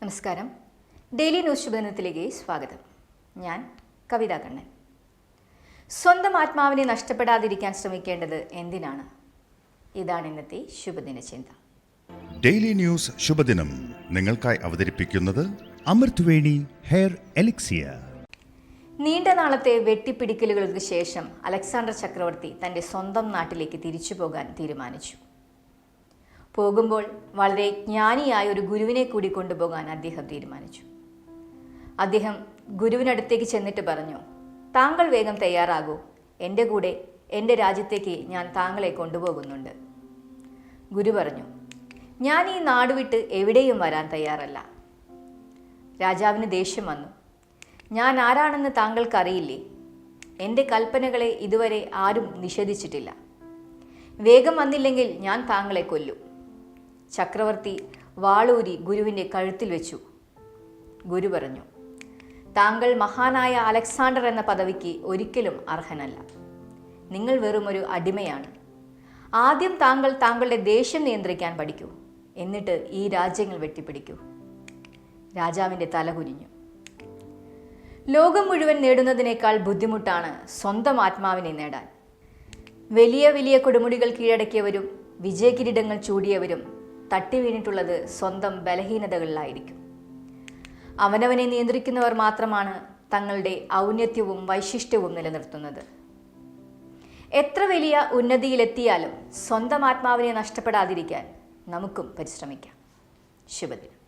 നമസ്കാരം. Daily news ശുഭദിനത്തിലേക്ക് സ്വാഗതം. ഞാൻ കവിത കണ്ണൻ. സ്വന്തം ആത്മാവിനെ നഷ്ടപ്പെടാതിരിക്കാൻ ശ്രമിക്കേണ്ടത് എന്തിനാണ്? ഇതാണ് ഇന്നത്തെ ശുഭദിന ചിന്ത. ഡെയിലി ന്യൂസ് ശുഭദിനം നിങ്ങൾക്കായി അവതരിപ്പിക്കുന്നത് അമൃത്വേണി ഹെയർ എലിക്സിയർ. നീണ്ട നാളത്തെ വെട്ടിപ്പിടിക്കലുകൾക്ക് ശേഷം അലക്സാണ്ടർ ചക്രവർത്തി തൻ്റെ സ്വന്തം നാട്ടിലേക്ക് തിരിച്ചു പോകാൻ തീരുമാനിച്ചു. പോകുമ്പോൾ വളരെ ജ്ഞാനിയായ ഒരു ഗുരുവിനെ കൂടി കൊണ്ടുപോകാൻ അദ്ദേഹം തീരുമാനിച്ചു. അദ്ദേഹം ഗുരുവിനടുത്തേക്ക് ചെന്നിട്ട് പറഞ്ഞു, താങ്കൾ വേഗം തയ്യാറാകൂ, എൻ്റെ കൂടെ എൻ്റെ രാജ്യത്തേക്ക് ഞാൻ താങ്കളെ കൊണ്ടുപോകുന്നുണ്ട്. ഗുരു പറഞ്ഞു, ഞാൻ ഈ നാട് വിട്ട് എവിടെയും വരാൻ തയ്യാറല്ല. രാജാവിന് ദേഷ്യം വന്നു. ഞാൻ ആരാണെന്ന് താങ്കൾക്കറിയില്ലേ? എൻ്റെ കൽപ്പനകളെ ഇതുവരെ ആരും നിഷേധിച്ചിട്ടില്ല. വേഗം വന്നില്ലെങ്കിൽ ഞാൻ താങ്കളെ കൊല്ലും. ചക്രവർത്തി വാളൂരി ഗുരുവിൻ്റെ കഴുത്തിൽ വെച്ചു. ഗുരു പറഞ്ഞു, താങ്കൾ മഹാനായ അലക്സാണ്ടർ എന്ന പദവിക്ക് ഒരിക്കലും അർഹനല്ല. നിങ്ങൾ വെറും ഒരു അടിമയാണ്. ആദ്യം താങ്കൾ താങ്കളുടെ ദേഷ്യം നിയന്ത്രിക്കാൻ പഠിക്കൂ, എന്നിട്ട് ഈ രാജ്യങ്ങൾ വെട്ടിപ്പിടിക്കൂ. രാജാവിൻ്റെ തല കുനിഞ്ഞു. ലോകം മുഴുവൻ നേടുന്നതിനേക്കാൾ ബുദ്ധിമുട്ടാണ് സ്വന്തം ആത്മാവിനെ നേടാൻ. വലിയ വലിയ കൊടുമുടികൾ കീഴടക്കിയവരും വിജയകിരീടങ്ങൾ ചൂടിയവരും തട്ടി വീണിട്ടുള്ളത് സ്വന്തം ബലഹീനതകളിലായിരിക്കും. അവനവനെ നിയന്ത്രിക്കുന്നവർ മാത്രമാണ് തങ്ങളുടെ ഔന്നത്യവും വൈശിഷ്ട്യവും നിലനിർത്തുന്നത്. എത്ര വലിയ ഉന്നതിയിലെത്തിയാലും സ്വന്തം ആത്മാവിനെ നഷ്ടപ്പെടാതിരിക്കാൻ നമുക്കും പരിശ്രമിക്കാം. ശുഭദിനം.